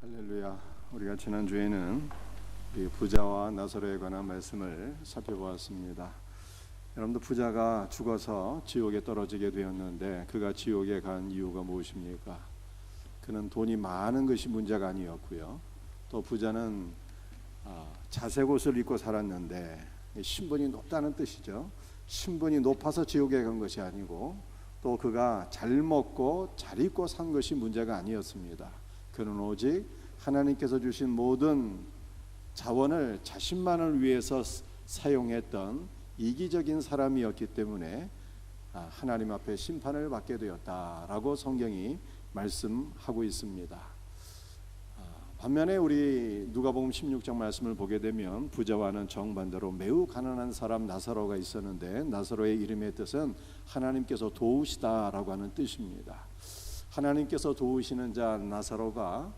할렐루야. 우리가 지난주에는 이 부자와 나사로에 관한 말씀을 살펴보았습니다. 여러분들, 부자가 죽어서 지옥에 떨어지게 되었는데 그가 지옥에 간 이유가 무엇입니까? 그는 돈이 많은 것이 문제가 아니었고요. 또 부자는 자색 옷을 입고 살았는데 신분이 높다는 뜻이죠. 신분이 높아서 지옥에 간 것이 아니고 또 그가 잘 먹고 잘 입고 산 것이 문제가 아니었습니다. 그는 오직 하나님께서 주신 모든 자원을 자신만을 위해서 사용했던 이기적인 사람이었기 때문에 하나님 앞에 심판을 받게 되었다라고 성경이 말씀하고 있습니다. 반면에 우리 누가복음 16장 말씀을 보게 되면 부자와는 정반대로 매우 가난한 사람 나사로가 있었는데, 나사로의 이름의 뜻은 하나님께서 도우시다라고 하는 뜻입니다. 하나님께서 도우시는 자 나사로가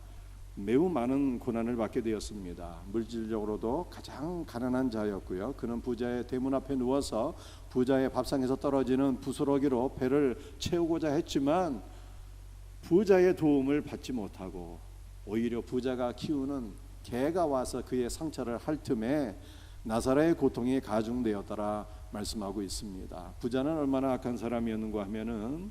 매우 많은 고난을 받게 되었습니다. 물질적으로도 가장 가난한 자였고요. 그는 부자의 대문 앞에 누워서 부자의 밥상에서 떨어지는 부스러기로 배를 채우고자 했지만 부자의 도움을 받지 못하고 오히려 부자가 키우는 개가 와서 그의 상처를 핥음에 나사로의 고통이 가중되었더라 말씀하고 있습니다. 부자는 얼마나 악한 사람이었는가 하면은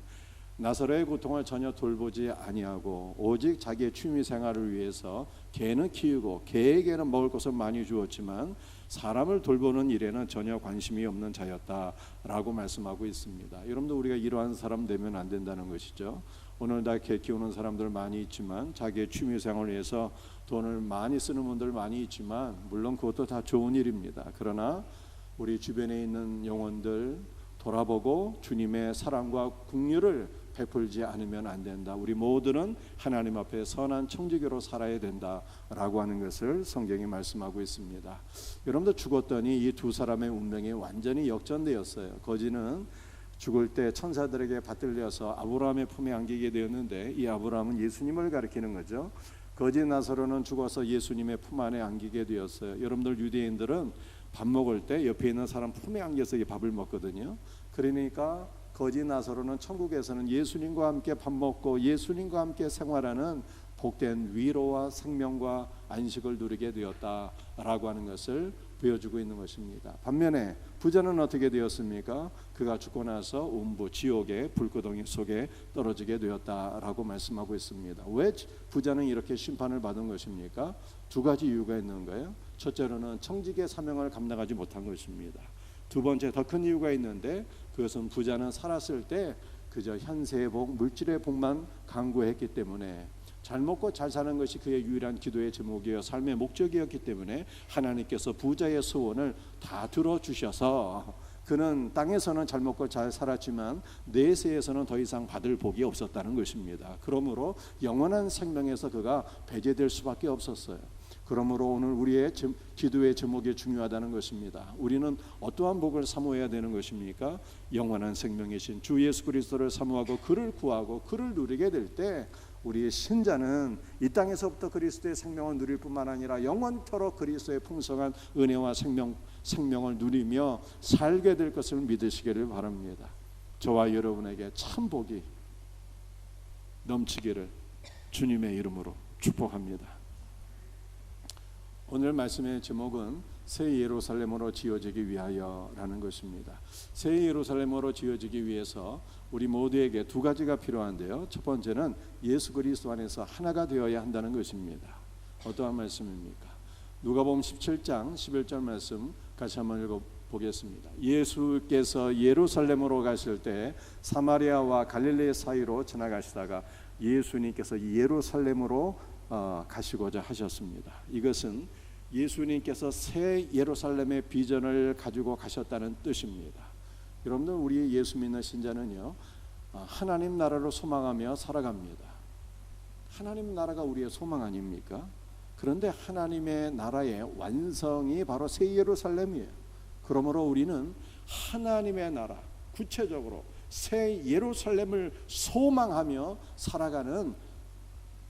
나사로의 고통을 전혀 돌보지 아니하고 오직 자기의 취미 생활을 위해서 개는 키우고 개에게는 먹을 것을 많이 주었지만 사람을 돌보는 일에는 전혀 관심이 없는 자였다라고 말씀하고 있습니다. 여러분도 우리가 이러한 사람 되면 안 된다는 것이죠. 오늘날 개 키우는 사람들 많이 있지만 자기의 취미 생활을 위해서 돈을 많이 쓰는 분들 많이 있지만 물론 그것도 다 좋은 일입니다. 그러나 우리 주변에 있는 영혼들 돌아보고 주님의 사랑과 긍휼을 베풀지 않으면 안 된다. 우리 모두는 하나님 앞에 선한 청지기로 살아야 된다라고 하는 것을 성경이 말씀하고 있습니다. 여러분들, 죽었더니 이 두 사람의 운명이 완전히 역전되었어요. 거지는 죽을 때 천사들에게 받들려서 아브라함의 품에 안기게 되었는데 이 아브라함은 예수님을 가리키는 거죠. 거지 나사로는 죽어서 예수님의 품 안에 안기게 되었어요. 여러분들, 유대인들은 밥 먹을 때 옆에 있는 사람 품에 안겨서 이 밥을 먹거든요. 그러니까 거지 나사로는 천국에서는 예수님과 함께 밥 먹고 예수님과 함께 생활하는 복된 위로와 생명과 안식을 누리게 되었다라고 하는 것을 보여주고 있는 것입니다. 반면에 부자는 어떻게 되었습니까? 그가 죽고 나서 음부 지옥의 불구덩이 속에 떨어지게 되었다라고 말씀하고 있습니다. 왜 부자는 이렇게 심판을 받은 것입니까? 두 가지 이유가 있는 거예요. 첫째로는 청지기의 사명을 감당하지 못한 것입니다. 두 번째, 더 큰 이유가 있는데 그것은 부자는 살았을 때 그저 현세의 복, 물질의 복만 강구했기 때문에 잘 먹고 잘 사는 것이 그의 유일한 기도의 제목이어 삶의 목적이었기 때문에 하나님께서 부자의 소원을 다 들어주셔서 그는 땅에서는 잘 먹고 잘 살았지만 내세에서는 더 이상 받을 복이 없었다는 것입니다. 그러므로 영원한 생명에서 그가 배제될 수밖에 없었어요. 그러므로 오늘 우리의 기도의 제목이 중요하다는 것입니다. 우리는 어떠한 복을 사모해야 되는 것입니까? 영원한 생명이신 주 예수 그리스도를 사모하고 그를 구하고 그를 누리게 될 때 우리의 신자는 이 땅에서부터 그리스도의 생명을 누릴 뿐만 아니라 영원토록 그리스도의 풍성한 은혜와 생명을 누리며 살게 될 것을 믿으시기를 바랍니다. 저와 여러분에게 참 복이 넘치기를 주님의 이름으로 축복합니다. 오늘 말씀의 제목은 새 예루살렘으로 지어지기 위하여라는 것입니다. 새 예루살렘으로 지어지기 위해서 우리 모두에게 두 가지가 필요한데요. 첫 번째는 예수 그리스도 안에서 하나가 되어야 한다는 것입니다. 어떠한 말씀입니까? 누가복음 17장 11절 말씀 같이 한번 읽어보겠습니다. 예수께서 예루살렘으로 가실 때 사마리아와 갈릴리 사이로 지나가시다가 예수님께서 예루살렘으로 가시고자 하셨습니다. 이것은 예수님께서 새 예루살렘의 비전을 가지고 가셨다는 뜻입니다. 여러분들, 우리 예수 믿는 신자는요, 하나님 나라를 소망하며 살아갑니다. 하나님 나라가 우리의 소망 아닙니까? 그런데 하나님의 나라의 완성이 바로 새 예루살렘이에요. 그러므로 우리는 하나님의 나라, 구체적으로 새 예루살렘을 소망하며 살아가는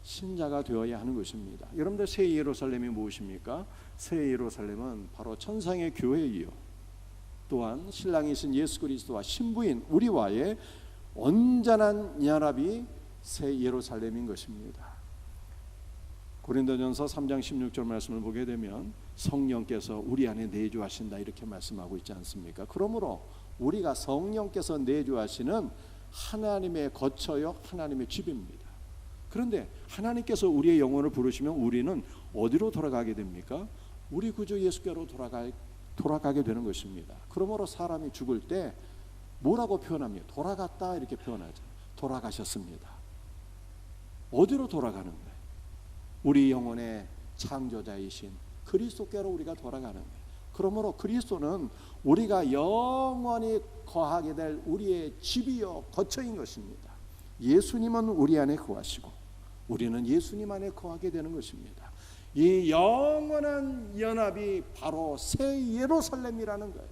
신자가 되어야 하는 것입니다. 여러분들, 새 예루살렘이 무엇입니까? 새 예루살렘은 바로 천상의 교회이요, 또한 신랑이신 예수 그리스도와 신부인 우리와의 온전한 연합이 새 예루살렘인 것입니다. 고린도전서 3장 16절 말씀을 보게 되면 성령께서 우리 안에 내주하신다 이렇게 말씀하고 있지 않습니까? 그러므로 우리가 성령께서 내주하시는 하나님의 거처요 하나님의 집입니다. 그런데 하나님께서 우리의 영혼을 부르시면 우리는 어디로 돌아가게 됩니까? 우리 구주 예수께로 돌아가게 되는 것입니다. 그러므로 사람이 죽을 때 뭐라고 표현합니까? 돌아갔다 이렇게 표현하죠. 돌아가셨습니다. 어디로 돌아가는 거예요? 우리 영혼의 창조자이신 그리스도께로 우리가 돌아가는 거예요. 그러므로 그리스도는 우리가 영원히 거하게 될 우리의 집이요 거처인 것입니다. 예수님은 우리 안에 거하시고 우리는 예수님 안에 거하게 되는 것입니다. 이 영원한 연합이 바로 새 예루살렘이라는 거예요.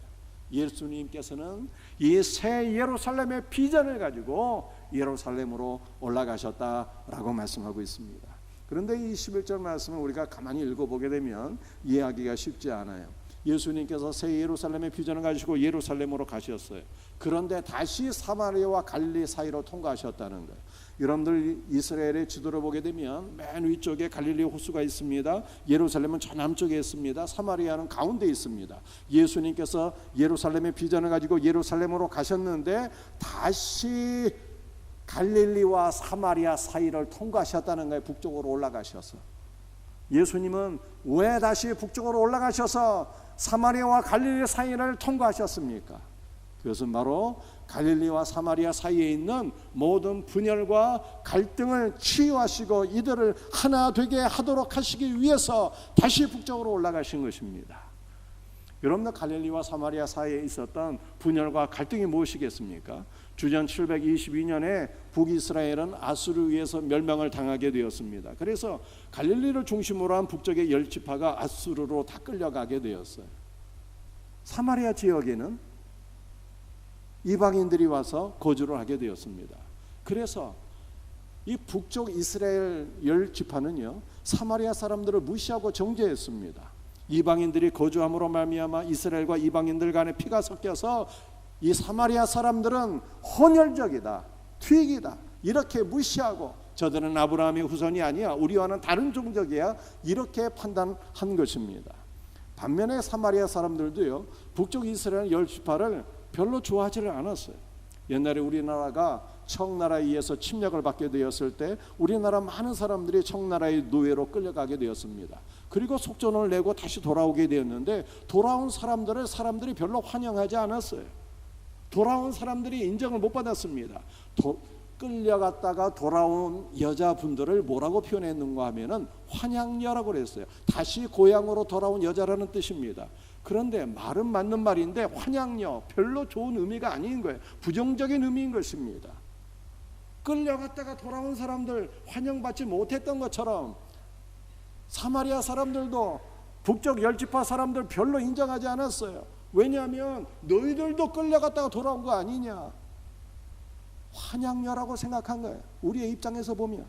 예수님께서는 이 새 예루살렘의 비전을 가지고 예루살렘으로 올라가셨다라고 말씀하고 있습니다. 그런데 이 11절 말씀을 우리가 가만히 읽어보게 되면 이해하기가 쉽지 않아요. 예수님께서 새 예루살렘의 비전을 가지고 예루살렘으로 가셨어요. 그런데 다시 사마리아와 갈릴리 사이로 통과하셨다는 거예요. 여러분들 이스라엘의 지도를 보게 되면 맨 위쪽에 갈릴리 호수가 있습니다. 예루살렘은 저 남쪽에 있습니다. 사마리아는 가운데 있습니다. 예수님께서 예루살렘의 비전을 가지고 예루살렘으로 가셨는데 다시 갈릴리와 사마리아 사이를 통과하셨다는 거예요. 북쪽으로 올라가셔서. 예수님은 왜 다시 북쪽으로 올라가셔서 사마리아와 갈릴리 사이를 통과하셨습니까? 그것은 바로 갈릴리와 사마리아 사이에 있는 모든 분열과 갈등을 치유하시고 이들을 하나 되게 하도록 하시기 위해서 다시 북쪽으로 올라가신 것입니다. 여러분들 갈릴리와 사마리아 사이에 있었던 분열과 갈등이 무엇이겠습니까? 주전 722년에 북이스라엘은 아수르에 의해서 멸망을 당하게 되었습니다. 그래서 갈릴리를 중심으로 한 북쪽의 10지파가 아수르로 다 끌려가게 되었어요. 사마리아 지역에는 이방인들이 와서 거주를 하게 되었습니다. 그래서 이 북쪽 이스라엘 10지파는요 사마리아 사람들을 무시하고 정죄했습니다. 이방인들이 거주함으로 말미암아 이스라엘과 이방인들 간에 피가 섞여서 이 사마리아 사람들은 혼혈적이다, 튀기다 이렇게 무시하고 저들은 아브라함의 후손이 아니야, 우리와는 다른 종족이야 이렇게 판단한 것입니다. 반면에 사마리아 사람들도요 북쪽 이스라엘 10지파를 별로 좋아하지를 않았어요. 옛날에 우리나라가 청나라에 의해서 침략을 받게 되었을 때 우리나라 많은 사람들이 청나라의 노예로 끌려가게 되었습니다. 그리고 속전을 내고 다시 돌아오게 되었는데 돌아온 사람들을 사람들이 별로 환영하지 않았어요. 돌아온 사람들이 인정을 못 받았습니다. 끌려갔다가 돌아온 여자분들을 뭐라고 표현했는가 하면은 환양녀라고 그랬어요. 다시 고향으로 돌아온 여자라는 뜻입니다. 그런데 말은 맞는 말인데 환양녀 별로 좋은 의미가 아닌 거예요. 부정적인 의미인 것입니다. 끌려갔다가 돌아온 사람들 환영받지 못했던 것처럼 사마리아 사람들도 북쪽 10지파 사람들 별로 인정하지 않았어요. 왜냐하면 너희들도 끌려갔다가 돌아온 거 아니냐, 환양녀라고 생각한 거예요. 우리의 입장에서 보면.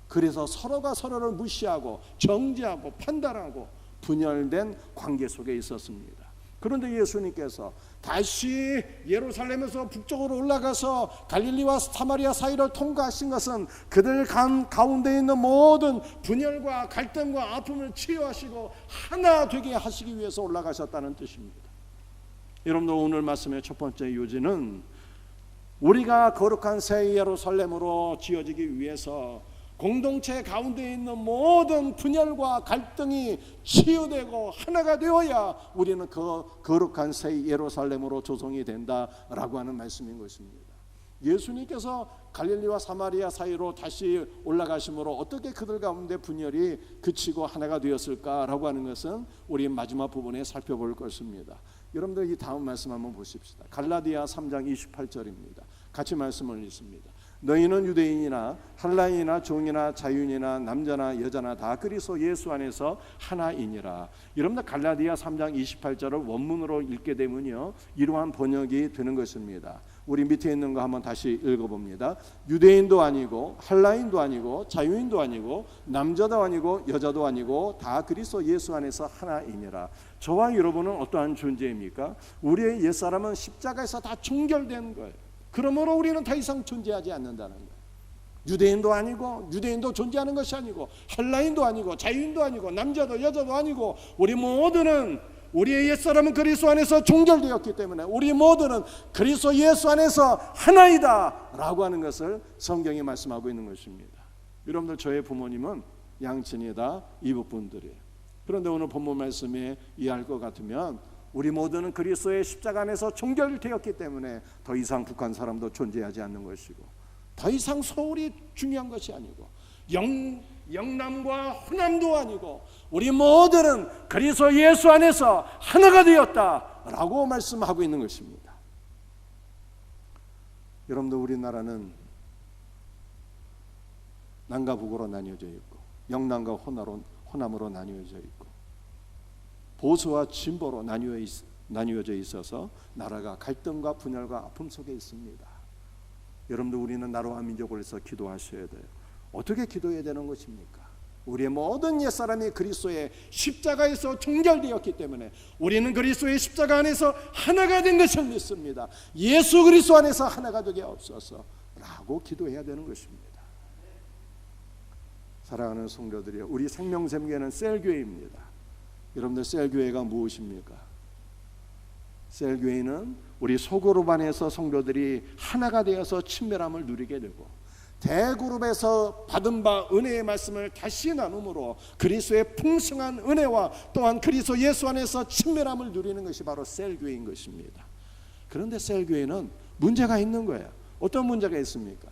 그래서 서로가 서로를 무시하고 정죄하고 판단하고 분열된 관계 속에 있었습니다. 그런데 예수님께서 다시 예루살렘에서 북쪽으로 올라가서 갈릴리와 사마리아 사이를 통과하신 것은 그들 가운데 있는 모든 분열과 갈등과 아픔을 치유하시고 하나 되게 하시기 위해서 올라가셨다는 뜻입니다. 여러분들 오늘 말씀의 첫 번째 요지는 우리가 거룩한 새 예루살렘으로 지어지기 위해서 공동체 가운데 있는 모든 분열과 갈등이 치유되고 하나가 되어야 우리는 그 거룩한 새 예루살렘으로 조성이 된다라고 하는 말씀인 것입니다. 예수님께서 갈릴리와 사마리아 사이로 다시 올라가심으로 어떻게 그들 가운데 분열이 그치고 하나가 되었을까라고 하는 것은 우리 마지막 부분에 살펴볼 것입니다. 여러분들 이 다음 말씀 한번 보십시다. 갈라디아 3장 28절입니다. 같이 말씀을 읽습니다. 너희는 유대인이나 헬라인이나 종이나 자유인이나 남자나 여자나 다 그리스도 예수 안에서 하나이니라. 여러분들 갈라디아 3장 28절을 원문으로 읽게 되면요 이러한 번역이 되는 것입니다. 우리 밑에 있는 거 한번 다시 읽어봅니다. 유대인도 아니고 헬라인도 아니고 자유인도 아니고 남자도 아니고 여자도 아니고 다 그리스도 예수 안에서 하나이니라. 저와 여러분은 어떠한 존재입니까? 우리의 옛사람은 십자가에서 다 종결된 거예요. 그러므로 우리는 더 이상 존재하지 않는다는 거예요. 유대인도 아니고 유대인도 존재하는 것이 아니고 헬라인도 아니고 자유인도 아니고 남자도 여자도 아니고 우리 모두는 우리의 옛사람은 그리스도 안에서 종결되었기 때문에 우리 모두는 그리스도 예수 안에서 하나이다 라고 하는 것을 성경이 말씀하고 있는 것입니다. 여러분들 저의 부모님은 양친이 다 이북분들이에요. 그런데 오늘 본문 말씀에 이해할 것 같으면 우리 모두는 그리스도의 십자가 안에서 종결되었기 때문에 더 이상 북한 사람도 존재하지 않는 것이고 더 이상 서울이 중요한 것이 아니고 영남과 호남도 아니고 우리 모두는 그리스도 예수 안에서 하나가 되었다라고 말씀하고 있는 것입니다. 여러분들 우리나라는 남과 북으로 나뉘어져 있고 영남과 호남으로 나뉘어져 있고 보수와 진보로 나뉘어져 있어서 나라가 갈등과 분열과 아픔 속에 있습니다. 여러분들 우리는 나라와 민족을 위해서 기도하셔야 돼요. 어떻게 기도해야 되는 것입니까? 우리의 모든 옛사람이 그리스도의 십자가에서 종결되었기 때문에 우리는 그리스도의 십자가 안에서 하나가 된 것을 믿습니다. 예수 그리스도 안에서 하나가 되게 없어서 라고 기도해야 되는 것입니다. 사랑하는 성도들이여, 우리 생명샘교회는 셀교회입니다. 여러분들 셀교회가 무엇입니까? 셀교회는 우리 소그룹 안에서 성도들이 하나가 되어서 친밀함을 누리게 되고 대그룹에서 받은 바 은혜의 말씀을 다시 나눔으로 그리스도의 풍성한 은혜와 또한 그리스도 예수 안에서 친밀함을 누리는 것이 바로 셀교회인 것입니다. 그런데 셀교회는 문제가 있는 거예요. 어떤 문제가 있습니까?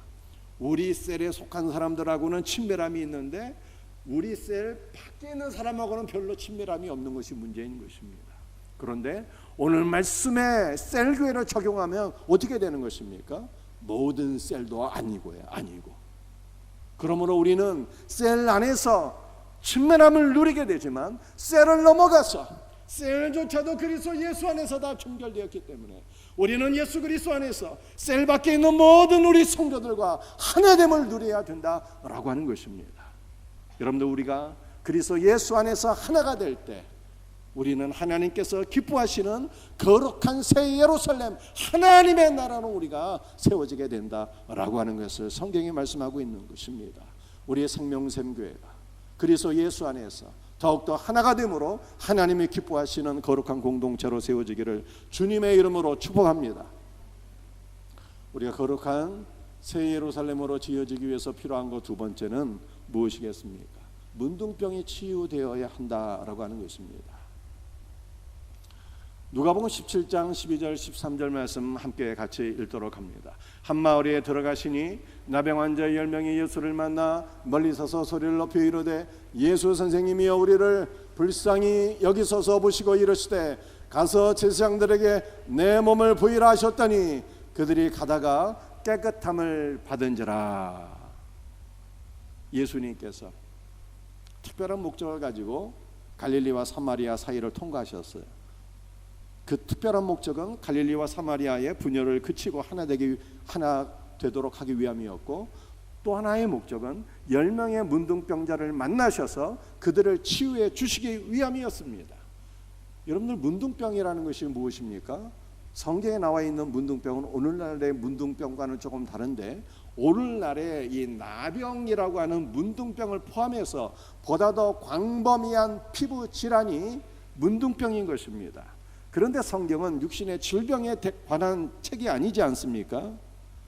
우리 셀에 속한 사람들하고는 친밀함이 있는데 우리 셀 밖에 있는 사람하고는 별로 친밀함이 없는 것이 문제인 것입니다. 그런데 오늘 말씀에 셀교회를 적용하면 어떻게 되는 것입니까? 모든 셀도 아니고요. 아니고. 그러므로 우리는 셀 안에서 친밀함을 누리게 되지만 셀을 넘어가서 셀조차도 그리스도 예수 안에서 다 종결되었기 때문에 우리는 예수 그리스도 안에서 셀 밖에 있는 모든 우리 성도들과 하나됨을 누려야 된다라고 하는 것입니다. 여러분들 우리가 그리스도 예수 안에서 하나가 될 때 우리는 하나님께서 기뻐하시는 거룩한 새 예루살렘 하나님의 나라로 우리가 세워지게 된다라고 하는 것을 성경이 말씀하고 있는 것입니다. 우리의 생명샘교회가 그리스도 예수 안에서 더욱더 하나가 됨으로 하나님이 기뻐하시는 거룩한 공동체로 세워지기를 주님의 이름으로 축복합니다. 우리가 거룩한 새 예루살렘으로 지어지기 위해서 필요한 것 두 번째는 무엇이겠습니까? 문둥병이 치유되어야 한다라고 하는 것입니다. 누가복음 17장 12절 13절 말씀 함께 같이 읽도록 합니다. 한 마을에 들어가시니 나병 환자 10명이 예수를 만나 멀리 서서 소리를 높여 이르되 예수 선생님이여 우리를 불쌍히 여기소서 보시고 이르시되 가서 제사장들에게 내 몸을 보이라 하셨더니 그들이 가다가 깨끗함을 받은지라. 예수님께서 특별한 목적을 가지고 갈릴리와 사마리아 사이를 통과하셨어요. 그 특별한 목적은 갈릴리와 사마리아의 분열을 그치고 하나 되도록 하기 위함이었고 또 하나의 목적은 10명의 문둥병자를 만나셔서 그들을 치유해 주시기 위함이었습니다. 여러분들 문둥병이라는 것이 무엇입니까? 성경에 나와 있는 문둥병은 오늘날의 문둥병과는 조금 다른데 오늘날의 이 나병이라고 하는 문둥병을 포함해서 보다 더 광범위한 피부 질환이 문둥병인 것입니다. 그런데 성경은 육신의 질병에 관한 책이 아니지 않습니까?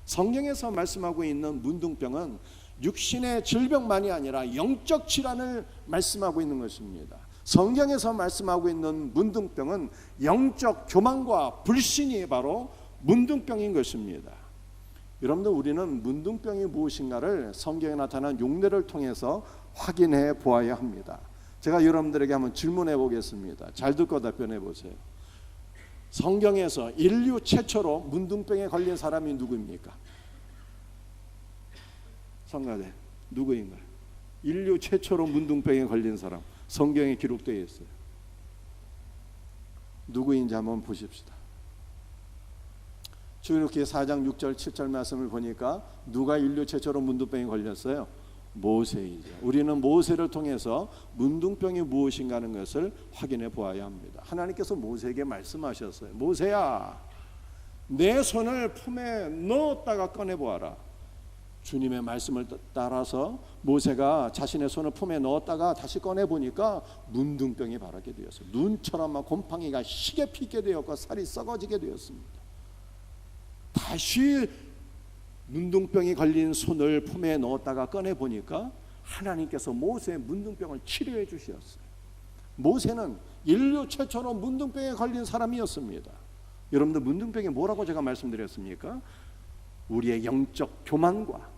성경에서 말씀하고 있는 문둥병은 육신의 질병만이 아니라 영적 질환을 말씀하고 있는 것입니다. 성경에서 말씀하고 있는 문둥병은 영적 교만과 불신이 바로 문둥병인 것입니다. 여러분들 우리는 문둥병이 무엇인가를 성경에 나타난 용례를 통해서 확인해 보아야 합니다. 제가 여러분들에게 한번 질문해 보겠습니다. 잘 듣고 답변해 보세요. 성경에서 인류 최초로 문둥병에 걸린 사람이 누구입니까? 성가대 누구인가요? 인류 최초로 문둥병에 걸린 사람 성경에 기록되어 있어요. 누구인지 한번 보십시다. 출애굽기 4장 6절 7절 말씀을 보니까 누가 인류 최초로 문둥병에 걸렸어요? 모세이죠. 우리는 모세를 통해서 문둥병이 무엇인가 하는 것을 확인해 보아야 합니다. 하나님께서 모세에게 말씀하셨어요. 모세야, 내 손을 품에 넣었다가 꺼내 보아라. 주님의 말씀을 따라서 모세가 자신의 손을 품에 넣었다가 다시 꺼내 보니까 문둥병이 발하게 되었어요. 눈처럼 막 곰팡이가 시게 피게 되었고 살이 썩어지게 되었습니다. 다시 문둥병이 걸린 손을 품에 넣었다가 꺼내 보니까 하나님께서 모세의 문둥병을 치료해 주셨어요. 모세는 인류 최초로 문둥병에 걸린 사람이었습니다. 여러분들 문둥병이 뭐라고 제가 말씀드렸습니까? 우리의 영적 교만과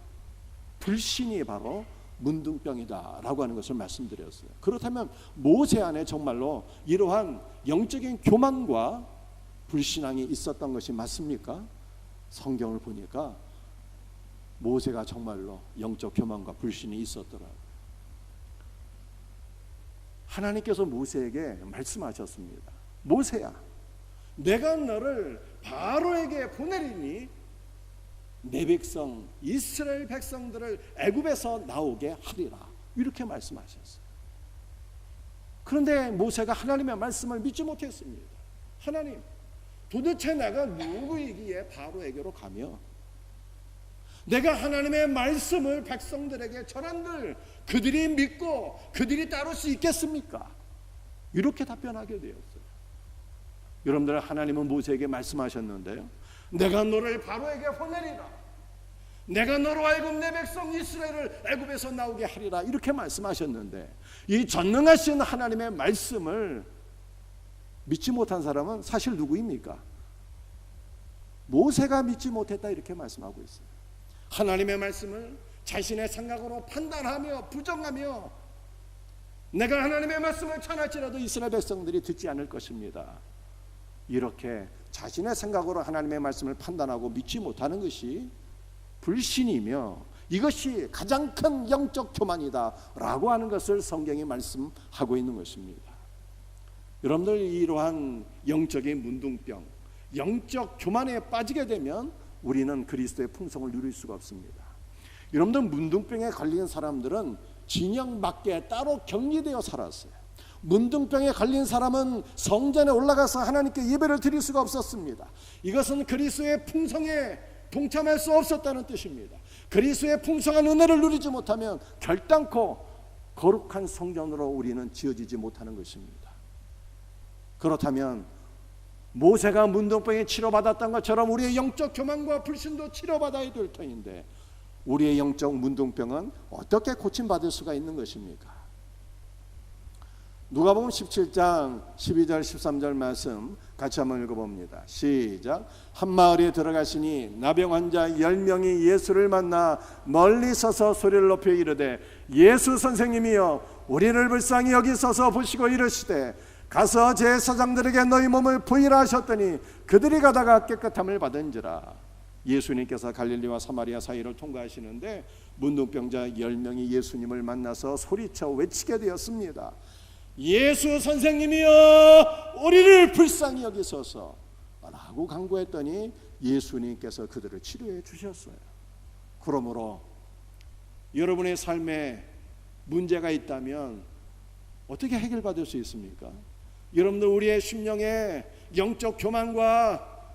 불신이 바로 문둥병이다라고 하는 것을 말씀드렸어요. 그렇다면 모세 안에 정말로 이러한 영적인 교만과 불신앙이 있었던 것이 맞습니까? 성경을 보니까 모세가 정말로 영적 교만과 불신이 있었더라고요. 하나님께서 모세에게 말씀하셨습니다. 모세야, 내가 너를 바로에게 보내리니 내 백성 이스라엘 백성들을 애굽에서 나오게 하리라, 이렇게 말씀하셨어요. 그런데 모세가 하나님의 말씀을 믿지 못했습니다. 하나님, 도대체 내가 누구이기에 바로에게로 가며 내가 하나님의 말씀을 백성들에게 전한들 그들이 믿고 그들이 따를 수 있겠습니까? 이렇게 답변하게 되었어요. 여러분들, 하나님은 모세에게 말씀하셨는데요, 내가 너를 바로에게 보내리라, 내가 너로 하여금 내 백성 이스라엘을 애굽에서 나오게 하리라, 이렇게 말씀하셨는데 이 전능하신 하나님의 말씀을 믿지 못한 사람은 사실 누구입니까? 모세가 믿지 못했다, 이렇게 말씀하고 있어요. 하나님의 말씀을 자신의 생각으로 판단하며 부정하며 내가 하나님의 말씀을 전할지라도 이스라엘 백성들이 듣지 않을 것입니다, 이렇게 자신의 생각으로 하나님의 말씀을 판단하고 믿지 못하는 것이 불신이며 이것이 가장 큰 영적 교만이다라고 하는 것을 성경이 말씀하고 있는 것입니다. 여러분들, 이러한 영적인 문둥병, 영적 교만에 빠지게 되면 우리는 그리스도의 풍성을 누릴 수가 없습니다. 여러분들, 문둥병에 걸린 사람들은 진영 밖에 따로 격리되어 살았어요. 문둥병에 걸린 사람은 성전에 올라가서 하나님께 예배를 드릴 수가 없었습니다. 이것은 그리스도의 풍성에 동참할 수 없었다는 뜻입니다. 그리스도의 풍성한 은혜를 누리지 못하면 결단코 거룩한 성전으로 우리는 지어지지 못하는 것입니다. 그렇다면 모세가 문둥병에 치료받았던 것처럼 우리의 영적 교만과 불신도 치료받아야 될 터인데 우리의 영적 문둥병은 어떻게 고침받을 수가 있는 것입니까? 누가복음 17장 12절 13절 말씀 같이 한번 읽어봅니다. 시작. 한 마을에 들어가시니 나병 환자 10명이 예수를 만나 멀리 서서 소리를 높여 이르되 예수 선생님이여 우리를 불쌍히 여기소서 보시고 이르시되 가서 제사장들에게 너희 몸을 부이라 하셨더니 그들이 가다가 깨끗함을 받은지라. 예수님께서 갈릴리와 사마리아 사이를 통과하시는데 문둥병자 10명이 예수님을 만나서 소리쳐 외치게 되었습니다. 예수 선생님이여 우리를 불쌍히 여기소서 라고 간구했더니 예수님께서 그들을 치료해 주셨어요. 그러므로 여러분의 삶에 문제가 있다면 어떻게 해결받을 수 있습니까? 여러분들, 우리의 심령에 영적 교만과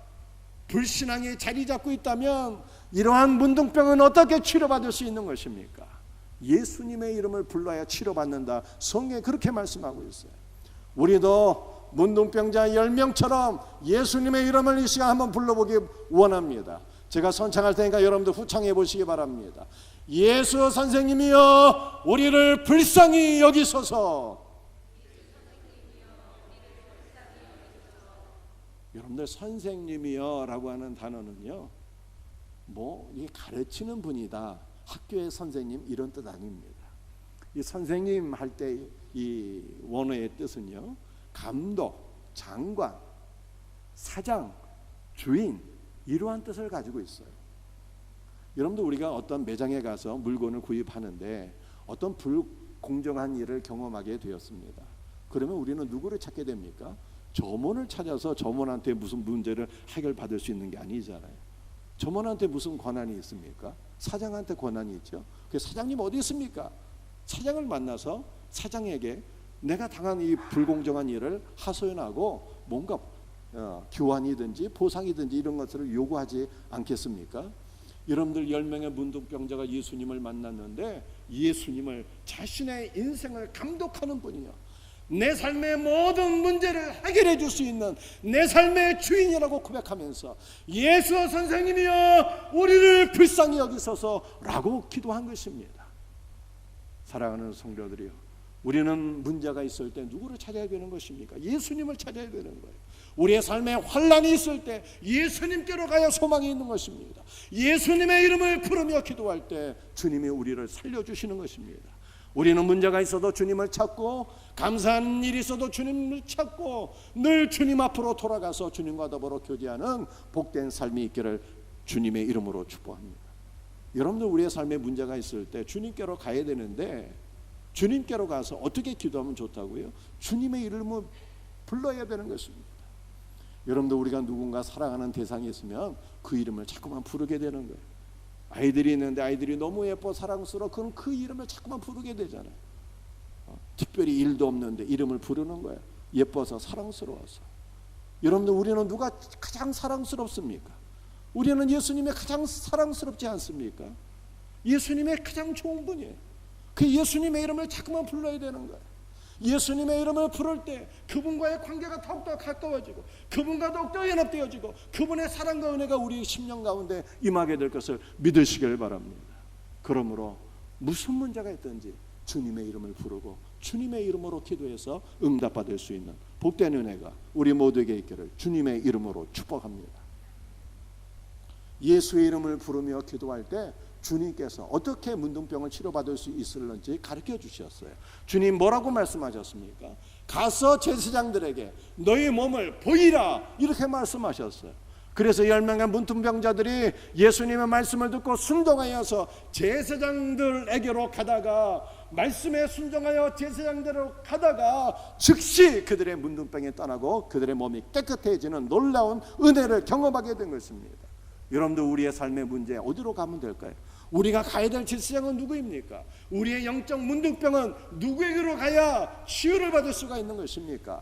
불신앙이 자리 잡고 있다면 이러한 문둥병은 어떻게 치료받을 수 있는 것입니까? 예수님의 이름을 불러야 치료받는다, 성경에 그렇게 말씀하고 있어요. 우리도 문둥병자 10명처럼 예수님의 이름을 이 시간 한번 불러보기 원합니다. 제가 선창할 테니까 여러분들 후창해 보시기 바랍니다. 예수 선생님이여 우리를 불쌍히 여기소서. 여러분들, 선생님이여 라고 하는 단어는요, 이 가르치는 분이다, 학교의 선생님, 이런 뜻 아닙니다. 이 선생님 할 때 이 원어의 뜻은요, 감독, 장관, 사장, 주인, 이러한 뜻을 가지고 있어요. 여러분들, 우리가 어떤 매장에 가서 물건을 구입하는데 어떤 불공정한 일을 경험하게 되었습니다. 그러면 우리는 누구를 찾게 됩니까? 점원을 찾아서 점원한테 무슨 문제를 해결받을 수 있는 게 아니잖아요. 점원한테 무슨 권한이 있습니까? 사장한테 권한이 있죠. 그 사장님 어디 있습니까? 사장을 만나서 사장에게 내가 당한 이 불공정한 일을 하소연하고 뭔가 교환이든지 보상이든지 이런 것들을 요구하지 않겠습니까? 여러분들 10명의 문둥병자가 예수님을 만났는데 예수님을 자신의 인생을 감독하는 분이요, 내 삶의 모든 문제를 해결해 줄 수 있는 내 삶의 주인이라고 고백하면서 예수 선생님이여 우리를 불쌍히 여기소서 라고 기도한 것입니다. 사랑하는 성도들이요, 우리는 문제가 있을 때 누구를 찾아야 되는 것입니까? 예수님을 찾아야 되는 거예요. 우리의 삶에 환난이 있을 때 예수님께로 가야 소망이 있는 것입니다. 예수님의 이름을 부르며 기도할 때 주님이 우리를 살려주시는 것입니다. 우리는 문제가 있어도 주님을 찾고, 감사하는 일이 있어도 주님을 찾고, 늘 주님 앞으로 돌아가서 주님과 더불어 교제하는 복된 삶이 있기를 주님의 이름으로 축복합니다. 여러분들, 우리의 삶에 문제가 있을 때 주님께로 가야 되는데 주님께로 가서 어떻게 기도하면 좋다고요? 주님의 이름을 불러야 되는 것입니다. 여러분들, 우리가 누군가 사랑하는 대상이 있으면 그 이름을 자꾸만 부르게 되는 거예요. 아이들이 있는데 아이들이 너무 예뻐 사랑스러워, 그럼 그 이름을 자꾸만 부르게 되잖아요. 특별히 일도 없는데 이름을 부르는 거예요. 예뻐서 사랑스러워서. 여러분들, 우리는 누가 가장 사랑스럽습니까? 우리는 예수님이 가장 사랑스럽지 않습니까? 예수님의 가장 좋은 분이에요. 그 예수님의 이름을 자꾸만 불러야 되는 거예요. 예수님의 이름을 부를 때 그분과의 관계가 더욱더 가까워지고 그분과 더욱더 연합되어지고 그분의 사랑과 은혜가 우리의 심령 가운데 임하게 될 것을 믿으시길 바랍니다. 그러므로 무슨 문제가 있든지 주님의 이름을 부르고 주님의 이름으로 기도해서 응답받을 수 있는 복된 은혜가 우리 모두에게 있기를 주님의 이름으로 축복합니다. 예수의 이름을 부르며 기도할 때 주님께서 어떻게 문둥병을 치료받을 수 있을는지 가르쳐 주셨어요. 주님 뭐라고 말씀하셨습니까? 가서 제사장들에게 너희 몸을 보이라, 이렇게 말씀하셨어요. 그래서 10명의 문둥병자들이 예수님의 말씀을 듣고 순종하여서 제사장들에게로 가다가, 말씀에 순종하여 제사장대로 가다가 즉시 그들의 문둥병이 떠나고 그들의 몸이 깨끗해지는 놀라운 은혜를 경험하게 된 것입니다. 여러분들, 우리의 삶의 문제 어디로 가면 될까요? 우리가 가야 될 제사장은 누구입니까? 우리의 영적 문둥병은 누구에게로 가야 치유를 받을 수가 있는 것입니까?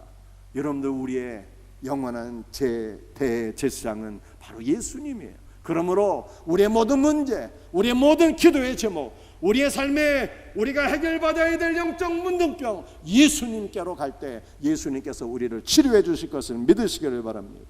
여러분들, 우리의 영원한 대제사장은 바로 예수님이에요. 그러므로 우리의 모든 문제, 우리의 모든 기도의 제목, 우리의 삶에 우리가 해결받아야 될 영적 문둥병, 예수님께로 갈 때 예수님께서 우리를 치료해 주실 것을 믿으시기를 바랍니다.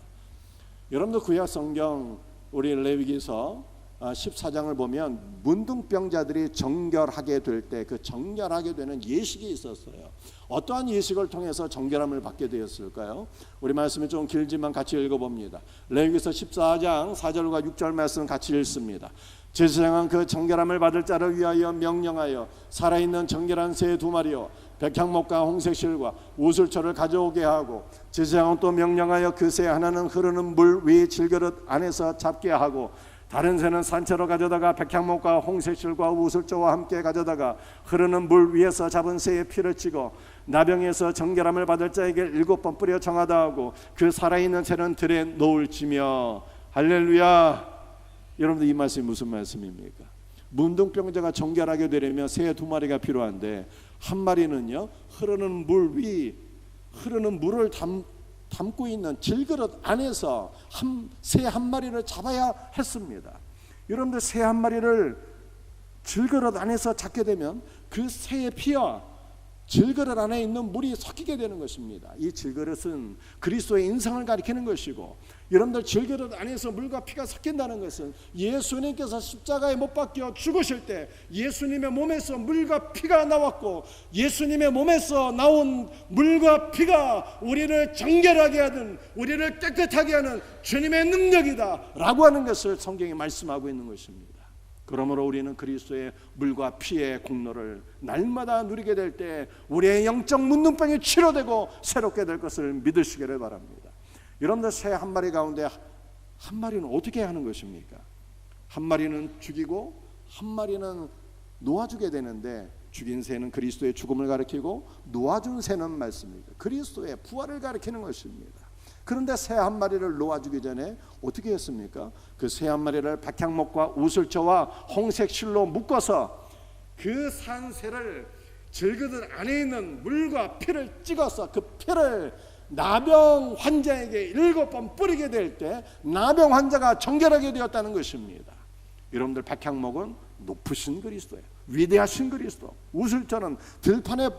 여러분들, 구약 성경 우리 레위기서 14장을 보면 문둥병자들이 정결하게 될 때 그 정결하게 되는 예식이 있었어요. 어떠한 예식을 통해서 정결함을 받게 되었을까요? 우리 말씀이 좀 길지만 같이 읽어봅니다. 레위기서 14장 4절과 6절 말씀 같이 읽습니다. 제사장은 그 정결함을 받을 자를 위하여 명령하여 살아있는 정결한 새 2마리요 백향목과 홍색실과 우슬초를 가져오게 하고, 제사장은 또 명령하여 그 새 하나는 흐르는 물 위 질그릇 안에서 잡게 하고, 다른 새는 산채로 가져다가 백향목과 홍색실과 우슬초와 함께 가져다가 흐르는 물 위에서 잡은 새의 피를 치고 나병에서 정결함을 받을 자에게 7번 뿌려 정하다 하고, 그 살아있는 새는 들에 놓을지며. 할렐루야. 여러분들, 이 말씀이 무슨 말씀입니까? 문둥병자가 정결하게 되려면 새 2마리가 필요한데, 한 마리는요 흐르는 물 위, 흐르는 물을 담고 있는 질그릇 안에서 새 한 마리를 잡아야 했습니다. 여러분들, 새 한 마리를 질그릇 안에서 잡게 되면 그 새의 피와 질그릇 안에 있는 물이 섞이게 되는 것입니다. 이 질그릇은 그리스도의 인성을 가리키는 것이고, 여러분들, 질그릇 안에서 물과 피가 섞인다는 것은 예수님께서 십자가에 못 박혀 죽으실 때 예수님의 몸에서 물과 피가 나왔고, 예수님의 몸에서 나온 물과 피가 우리를 정결하게 하든 우리를 깨끗하게 하는 주님의 능력이다 라고 하는 것을 성경이 말씀하고 있는 것입니다. 그러므로 우리는 그리스도의 물과 피의 공로를 날마다 누리게 될 때 우리의 영적 문둥병이 치료되고 새롭게 될 것을 믿으시기를 바랍니다. 여러분들, 새 한 마리 가운데 한 마리는 어떻게 하는 것입니까? 한 마리는 죽이고 한 마리는 놓아주게 되는데, 죽인 새는 그리스도의 죽음을 가리키고 놓아준 새는 말씀입니다. 그리스도의 부활을 가리키는 것입니다. 그런데 새 한 마리를 놓아주기 전에 어떻게 했습니까? 그 새 한 마리를 백향목과 우슬초와 홍색 실로 묶어서 그 산 새를 질그릇 안에 있는 물과 피를 찍어서 그 피를 나병 환자에게 7번 뿌리게 될 때 나병 환자가 정결하게 되었다는 것입니다. 여러분들 백향목은 높으신 그리스도예요. 위대하신 그리스도. 우슬처럼 들판에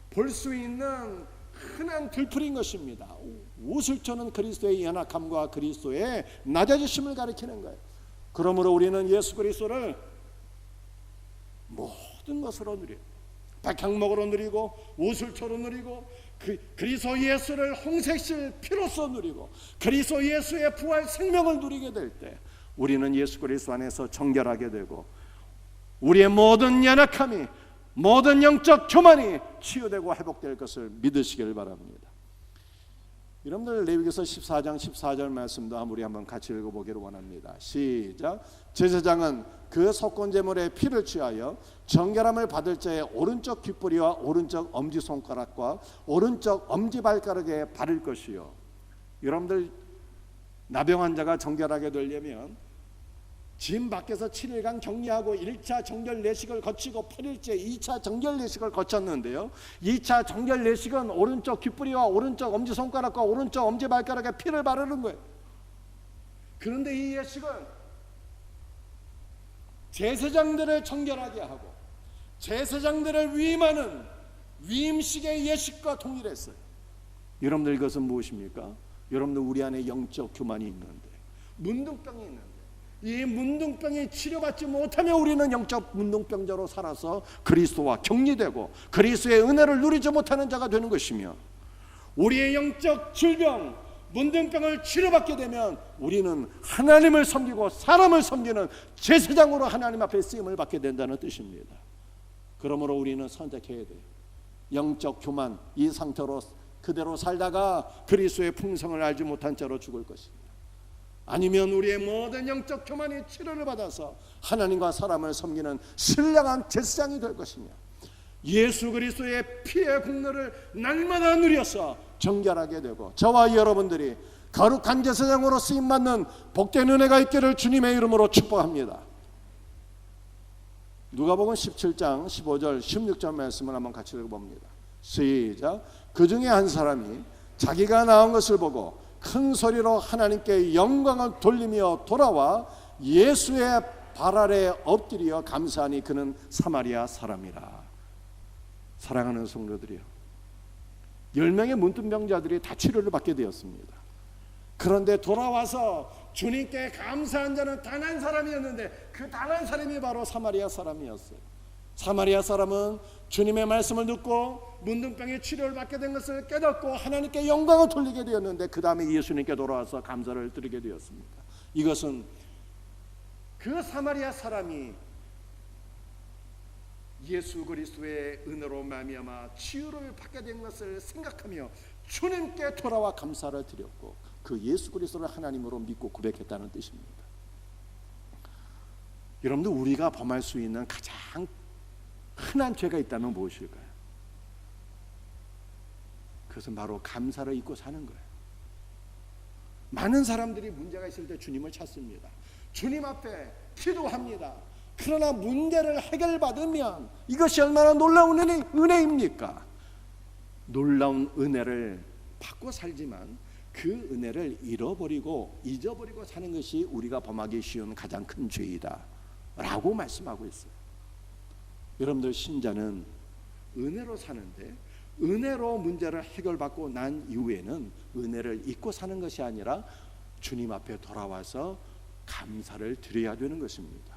볼 수 있는 흔한 들풀인 것입니다. 우슬처는 그리스도의 연약함과 그리스도의 낮아지심을 가리키는 거예요. 그러므로 우리는 예수 그리스도를 모든 것으로 누려요. 백향목으로 누리고 우슬초로 누리고 그리스도 예수를 홍색실 피로써 누리고 그리스도 예수의 부활 생명을 누리게 될 때 우리는 예수 그리스도 안에서 정결하게 되고 우리의 모든 연약함이 모든 영적 교만이 치유되고 회복될 것을 믿으시길 바랍니다. 여러분들 레위기서 14장 14절 말씀도 우리 한번 같이 읽어보기를 원합니다. 시작. 제사장은 그 속건제물의 피를 취하여 정결함을 받을 자의 오른쪽 귓뿌리와 오른쪽 엄지손가락과 오른쪽 엄지발가락에 바를 것이요. 여러분들 나병 환자가 정결하게 되려면 짐 밖에서 7일간 격리하고 1차 정결 내식을 거치고 8일째 2차 정결 내식을 거쳤는데요, 2차 정결 내식은 오른쪽 귓뿌리와 오른쪽 엄지손가락과 오른쪽 엄지발가락에 피를 바르는 거예요. 그런데 이 예식은 제사장들을 정결하게 하고 제사장들을 위임하는 위임식의 예식과 동일했어요. 여러분들 이것은 무엇입니까? 여러분들 우리 안에 영적 교만이 있는데, 문둥병이 있는데, 이 문둥병이 치료받지 못하면 우리는 영적 문둥병자로 살아서 그리스도와 격리되고 그리스도의 은혜를 누리지 못하는 자가 되는 것이며, 우리의 영적 질병 문둥병을 치료받게 되면 우리는 하나님을 섬기고 사람을 섬기는 제사장으로 하나님 앞에 쓰임을 받게 된다는 뜻입니다. 그러므로 우리는 선택해야 돼요. 영적 교만, 이 상태로 그대로 살다가 그리스도의 풍성을 알지 못한 자로 죽을 것입니다. 아니면 우리의 모든 영적 교만이 치료를 받아서 하나님과 사람을 섬기는 신령한 제사장이 될 것이며, 예수 그리스도의 피의 국물을 날마다 누려서 정결하게 되고 저와 여러분들이 거룩한 제사장으로 쓰임받는 복된 은혜가 있기를 주님의 이름으로 축복합니다. 누가복음 17장 15절 16절 말씀을 한번 같이 읽어봅니다. 시작. 그 중에 한 사람이 자기가 낳은 것을 보고 큰 소리로 하나님께 영광을 돌리며 돌아와 예수의 발 아래 엎드려 감사하니 그는 사마리아 사람이라. 사랑하는 성도들이요, 10명의 문둥병자들이 다 치료를 받게 되었습니다. 그런데 돌아와서 주님께 감사한 자는 단 한 사람이었는데 그 단 한 사람이 바로 사마리아 사람이었어요. 사마리아 사람은 주님의 말씀을 듣고 문둥병의 치료를 받게 된 것을 깨닫고 하나님께 영광을 돌리게 되었는데 그 다음에 예수님께 돌아와서 감사를 드리게 되었습니다. 이것은 그 사마리아 사람이 예수 그리스도의 은혜로 말미암아 치유를 받게 된 것을 생각하며 주님께 돌아와 감사를 드렸고 그 예수 그리스도를 하나님으로 믿고 고백했다는 뜻입니다. 여러분들, 우리가 범할 수 있는 가장 흔한 죄가 있다면 무엇일까요? 그것은 바로 감사를 잊고 사는 거예요. 많은 사람들이 문제가 있을 때 주님을 찾습니다. 주님 앞에 기도합니다. 그러나 문제를 해결받으면 이것이 얼마나 놀라운 은혜입니까? 놀라운 은혜를 받고 살지만 그 은혜를 잃어버리고 잊어버리고 사는 것이 우리가 범하기 쉬운 가장 큰 죄이다 라고 말씀하고 있어요. 여러분들, 신자는 은혜로 사는데 은혜로 문제를 해결받고 난 이후에는 은혜를 잊고 사는 것이 아니라 주님 앞에 돌아와서 감사를 드려야 되는 것입니다.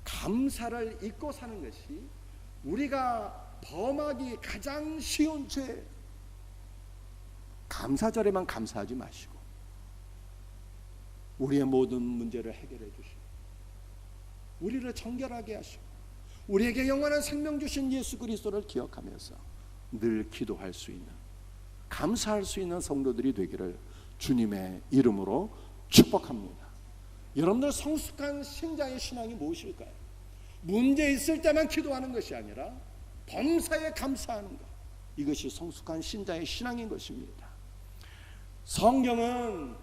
감사를 잊고 사는 것이 우리가 범하기 가장 쉬운 죄. 감사절에만 감사하지 마시고 우리의 모든 문제를 해결해 주시고 우리를 정결하게 하시고 우리에게 영원한 생명 주신 예수 그리스도를 기억하면서 늘 기도할 수 있는, 감사할 수 있는 성도들이 되기를 주님의 이름으로 축복합니다. 여러분들, 성숙한 신자의 신앙이 무엇일까요? 문제 있을 때만 기도하는 것이 아니라 범사에 감사하는 것, 이것이 성숙한 신자의 신앙인 것입니다. 성경은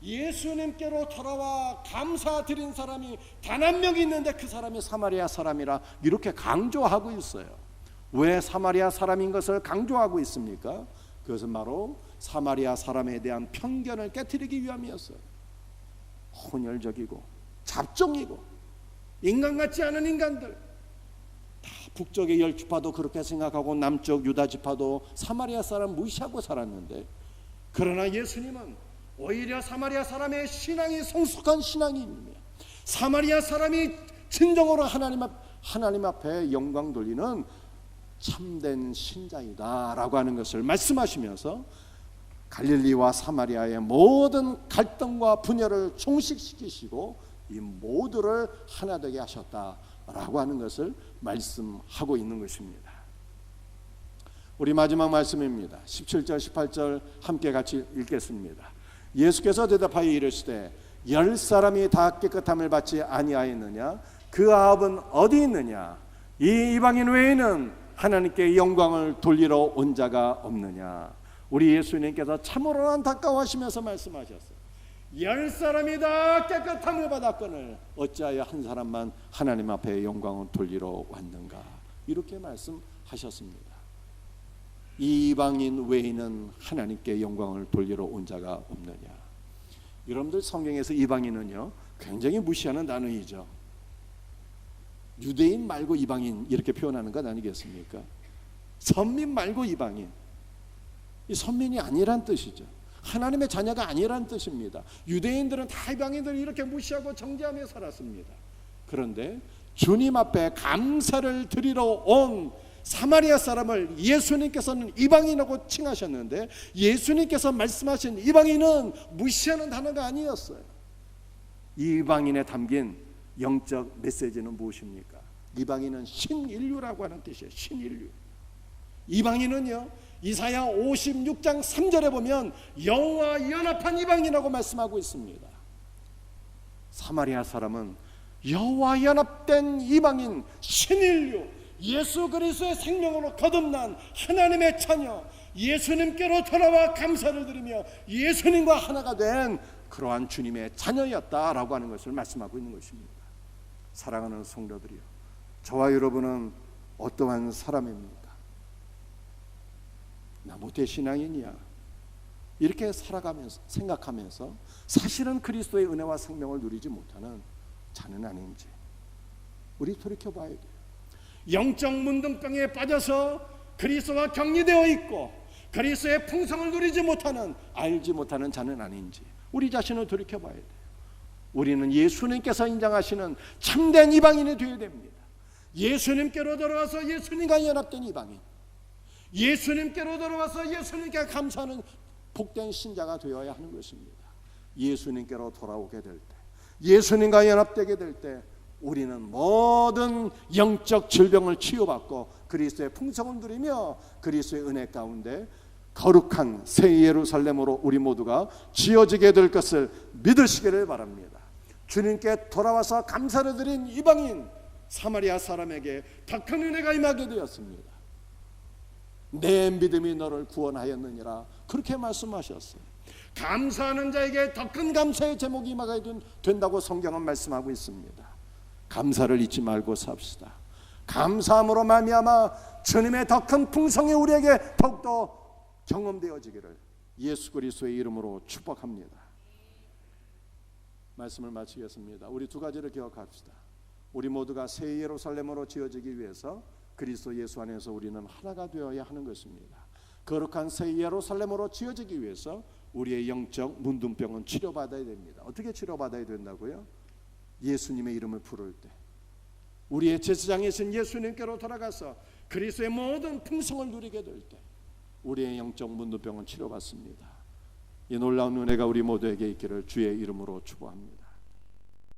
예수님께로 돌아와 감사드린 사람이 단 한 명 있는데 그 사람이 사마리아 사람이라 이렇게 강조하고 있어요. 왜 사마리아 사람인 것을 강조하고 있습니까? 그것은 바로 사마리아 사람에 대한 편견을 깨트리기 위함이었어요. 혼혈적이고 잡종이고 인간 같지 않은 인간들, 다 북쪽의 10지파도 그렇게 생각하고 남쪽 유다지파도 사마리아 사람 무시하고 살았는데, 그러나 예수님은 오히려 사마리아 사람의 신앙이 성숙한 신앙이며 사마리아 사람이 진정으로 하나님 앞에 영광 돌리는 참된 신자이다 라고 하는 것을 말씀하시면서 갈릴리와 사마리아의 모든 갈등과 분열을 종식시키시고 이 모두를 하나 되게 하셨다라고 하는 것을 말씀하고 있는 것입니다. 우리 마지막 말씀입니다. 17절 18절 함께 같이 읽겠습니다. 예수께서 대답하여 이르시되 10사람이 다 깨끗함을 받지 아니하였느냐? 그 아합은 어디 있느냐? 이 이방인 외에는 하나님께 영광을 돌리러 온 자가 없느냐? 우리 예수님께서 참으로 안타까워하시면서 말씀하셨어요. 10사람이 다 깨끗함을 받았거늘 어찌하여 한 사람만 하나님 앞에 영광을 돌리러 왔는가? 이렇게 말씀하셨습니다. 이방인 외에는 하나님께 영광을 돌리러 온 자가 없느냐? 여러분들 성경에서 이방인은요 굉장히 무시하는 단어이죠. 유대인 말고 이방인 이렇게 표현하는 것 아니겠습니까? 선민 말고 이방인, 이 선민이 아니란 뜻이죠. 하나님의 자녀가 아니란 뜻입니다. 유대인들은 다 이방인들을 이렇게 무시하고 정죄하며 살았습니다. 그런데 주님 앞에 감사를 드리러 온 사마리아 사람을 예수님께서는 이방인이라고 칭하셨는데, 예수님께서 말씀하신 이방인은 무시하는 단어가 아니었어요. 이방인에 담긴 영적 메시지는 무엇입니까? 이방인은 신인류라고 하는 뜻이에요. 신인류. 이방인은요 이사야 56장 3절에 보면 여호와 연합한 이방인이라고 말씀하고 있습니다. 사마리아 사람은 여호와 연합된 이방인, 신인류, 예수 그리스도의 생명으로 거듭난 하나님의 자녀, 예수님께로 돌아와 감사를 드리며 예수님과 하나가 된 그러한 주님의 자녀였다라고 하는 것을 말씀하고 있는 것입니다. 사랑하는 성도들이요, 저와 여러분은 어떠한 사람입니까? 나 모태 신앙이냐? 이렇게 살아가면서 생각하면서 사실은 그리스도의 은혜와 생명을 누리지 못하는 자는 아닌지 우리 돌이켜봐야 돼요. 영적 문둥병에 빠져서 그리스도와 격리되어 있고 그리스도의 풍성을 누리지 못하는, 알지 못하는 자는 아닌지 우리 자신을 돌이켜봐야 돼요. 우리는 예수님께서 인정하시는 참된 이방인이 되어야 됩니다. 예수님께로 돌아와서 예수님과 연합된 이방인, 예수님께로 돌아와서 예수님께 감사하는 복된 신자가 되어야 하는 것입니다. 예수님께로 돌아오게 될 때, 예수님과 연합되게 될 때 우리는 모든 영적 질병을 치유받고 그리스도의 풍성을 누리며 그리스도의 은혜 가운데 거룩한 새 예루살렘으로 우리 모두가 지어지게 될 것을 믿으시기를 바랍니다. 주님께 돌아와서 감사를 드린 이방인 사마리아 사람에게 더 큰 은혜가 임하게 되었습니다. 내 믿음이 너를 구원하였느니라, 그렇게 말씀하셨어요. 감사하는 자에게 더 큰 감사의 제목이 임하게 된다고 성경은 말씀하고 있습니다. 감사를 잊지 말고 삽시다. 감사함으로 말미암아 주님의 더 큰 풍성이 우리에게 더욱더 경험되어지기를 예수 그리스도의 이름으로 축복합니다. 말씀을 마치겠습니다. 우리 두 가지를 기억합시다. 우리 모두가 새 예루살렘으로 지어지기 위해서 그리스도 예수 안에서 우리는 하나가 되어야 하는 것입니다. 거룩한 새 예루살렘으로 지어지기 위해서 우리의 영적 문둥병은 치료받아야 됩니다. 어떻게 치료받아야 된다고요? 예수님의 이름을 부를 때, 우리의 제사장이신 예수님께로 돌아가서 그리스도의 모든 풍성을 누리게 될 때 우리의 영적 문둥병은 치료받습니다. 이 놀라운 은혜가 우리 모두에게 있기를 주의 이름으로 축복합니다.